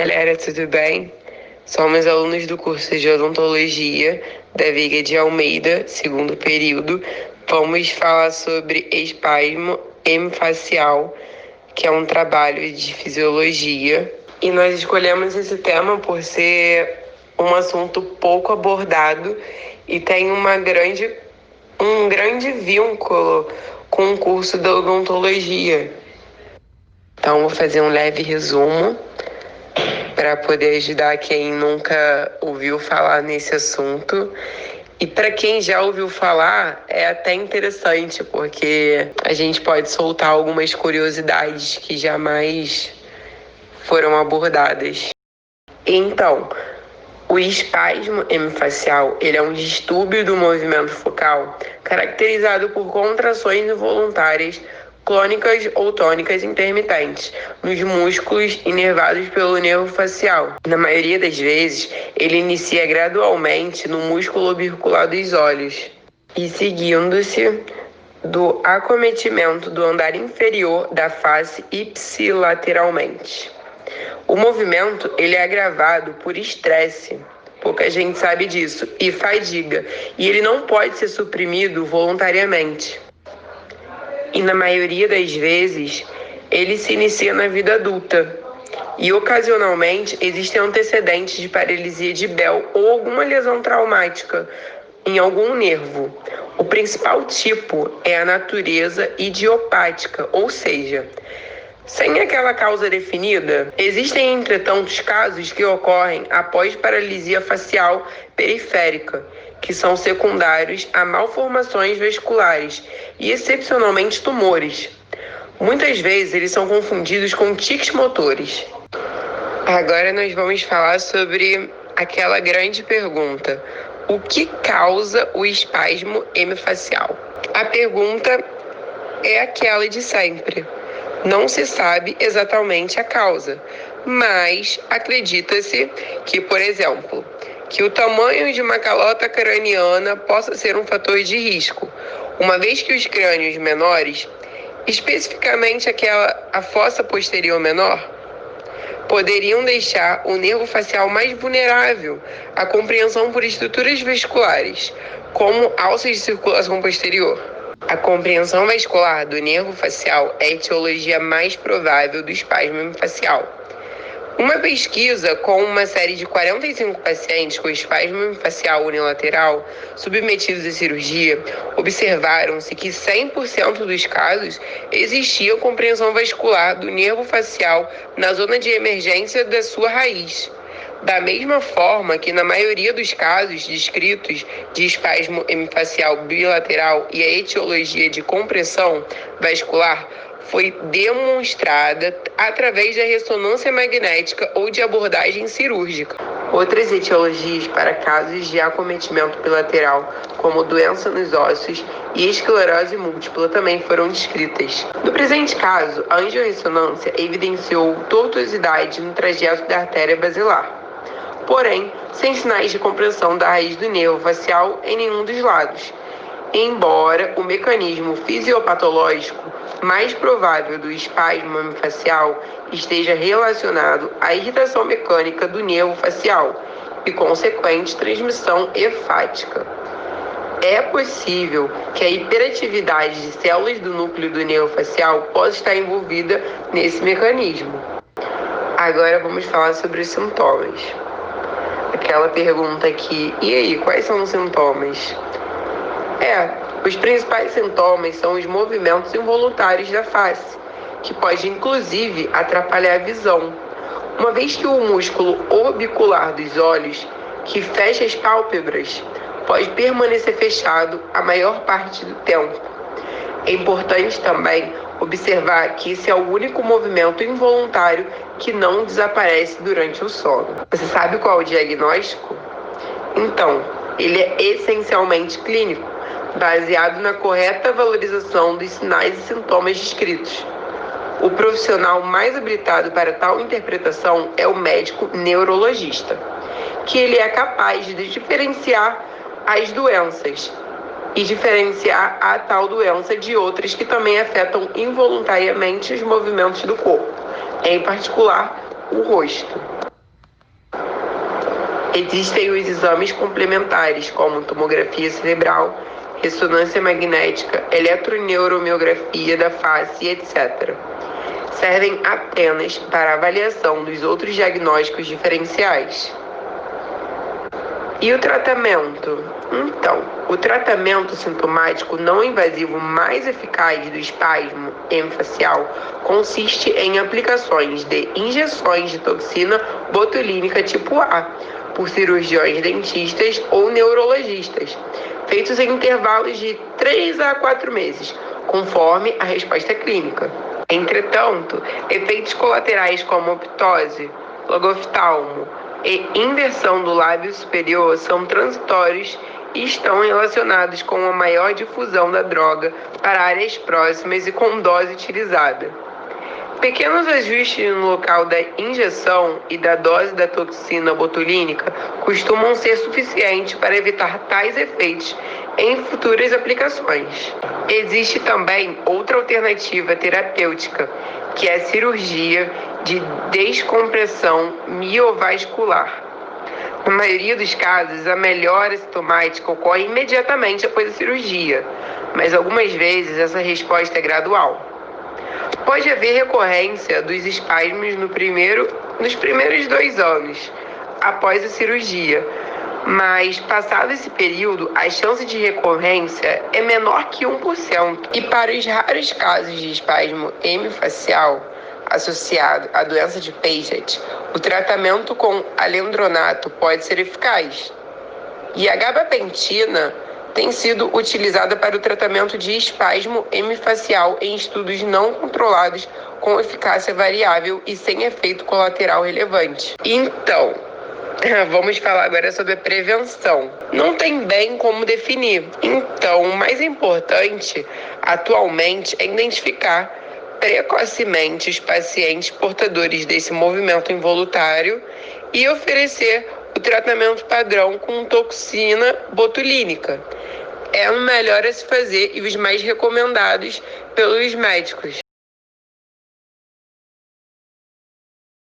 galera, tudo bem? Somos alunos do curso de Odontologia da Viga de Almeida, segundo período. Vamos falar sobre espasmo hemifacial, que é um trabalho de fisiologia. E nós escolhemos esse tema por ser um assunto pouco abordado e tem um grande vínculo com o curso da odontologia. Então, vou fazer um leve resumo para poder ajudar quem nunca ouviu falar nesse assunto. E para quem já ouviu falar, é até interessante, porque a gente pode soltar algumas curiosidades que jamais foram abordadas. Então, o espasmo hemifacial, ele é um distúrbio do movimento focal caracterizado por contrações involuntárias clônicas ou tônicas intermitentes nos músculos inervados pelo nervo facial. Na maioria das vezes, ele inicia gradualmente no músculo orbicular dos olhos e seguindo-se do acometimento do andar inferior da face ipsilateralmente. O movimento ele é agravado por estresse, pouca gente sabe disso, e fadiga, e ele não pode ser suprimido voluntariamente. E na maioria das vezes, ele se inicia na vida adulta. E ocasionalmente existem antecedentes de paralisia de Bell ou alguma lesão traumática em algum nervo. O principal tipo é a natureza idiopática, ou seja, sem aquela causa definida. Existem, entretanto, casos que ocorrem após paralisia facial periférica, que são secundários a malformações vasculares e, excepcionalmente, tumores. Muitas vezes, eles são confundidos com tiques motores. Agora nós vamos falar sobre aquela grande pergunta: o que causa o espasmo hemifacial? A pergunta é aquela de sempre. Não se sabe exatamente a causa, mas acredita-se que, por exemplo, que o tamanho de uma calota craniana possa ser um fator de risco, uma vez que os crânios menores, especificamente a fossa posterior menor, poderiam deixar o nervo facial mais vulnerável à compreensão por estruturas vasculares, como alças de circulação posterior. A compreensão vascular do nervo facial é a etiologia mais provável do espasmo hemifacial. Uma pesquisa com uma série de 45 pacientes com espasmo hemifacial unilateral submetidos à cirurgia, observaram-se que 100% dos casos existia compreensão vascular do nervo facial na zona de emergência da sua raiz. Da mesma forma que na maioria dos casos descritos de espasmo hemifacial bilateral e a etiologia de compressão vascular foi demonstrada através da ressonância magnética ou de abordagem cirúrgica. Outras etiologias para casos de acometimento bilateral, como doença nos ossos e esclerose múltipla, também foram descritas. No presente caso, a angiorressonância evidenciou tortuosidade no trajeto da artéria basilar, porém, sem sinais de compressão da raiz do nervo facial em nenhum dos lados. Embora o mecanismo fisiopatológico mais provável do espasmo hemifacial esteja relacionado à irritação mecânica do nervo facial e consequente transmissão hepática. É possível que a hiperatividade de células do núcleo do nervo facial possa estar envolvida nesse mecanismo. Agora vamos falar sobre os sintomas. Aquela pergunta aqui, e aí, quais são os sintomas? Os principais sintomas são os movimentos involuntários da face, que pode inclusive atrapalhar a visão, uma vez que o músculo orbicular dos olhos, que fecha as pálpebras, pode permanecer fechado a maior parte do tempo. É importante também observar que esse é o único movimento involuntário que não desaparece durante o sono. Você sabe qual é o diagnóstico? Então, ele é essencialmente clínico, baseado na correta valorização dos sinais e sintomas descritos. O profissional mais habilitado para tal interpretação é o médico neurologista, que ele é capaz de diferenciar as doenças e diferenciar a tal doença de outras que também afetam involuntariamente os movimentos do corpo, em particular o rosto. Existem os exames complementares, como tomografia cerebral, ressonância magnética, eletroneuromiografia da face, etc. Servem apenas para avaliação dos outros diagnósticos diferenciais. E o tratamento? Então, o tratamento sintomático não invasivo mais eficaz do espasmo hemifacial consiste em aplicações de injeções de toxina botulínica tipo A, por cirurgiões dentistas ou neurologistas, feitos em intervalos de 3 a 4 meses, conforme a resposta clínica. Entretanto, efeitos colaterais como ptose, logoftalmo e inversão do lábio superior são transitórios e estão relacionados com a maior difusão da droga para áreas próximas e com dose utilizada. Pequenos ajustes no local da injeção e da dose da toxina botulínica costumam ser suficientes para evitar tais efeitos em futuras aplicações. Existe também outra alternativa terapêutica, que é a cirurgia de descompressão miovascular. Na maioria dos casos, a melhora sintomática ocorre imediatamente após a cirurgia, mas algumas vezes essa resposta é gradual. Pode haver recorrência dos espasmos nos primeiros 2 anos após a cirurgia, mas passado esse período, a chance de recorrência é menor que 1%. E para os raros casos de espasmo hemifacial associado à doença de Paget, o tratamento com alendronato pode ser eficaz. E a gabapentina tem sido utilizada para o tratamento de espasmo hemifacial em estudos não controlados com eficácia variável e sem efeito colateral relevante. Então, vamos falar agora sobre a prevenção. Não tem bem como definir. Então, o mais importante atualmente é identificar precocemente os pacientes portadores desse movimento involuntário e oferecer o tratamento padrão com toxina botulínica. É o melhor a se fazer e os mais recomendados pelos médicos.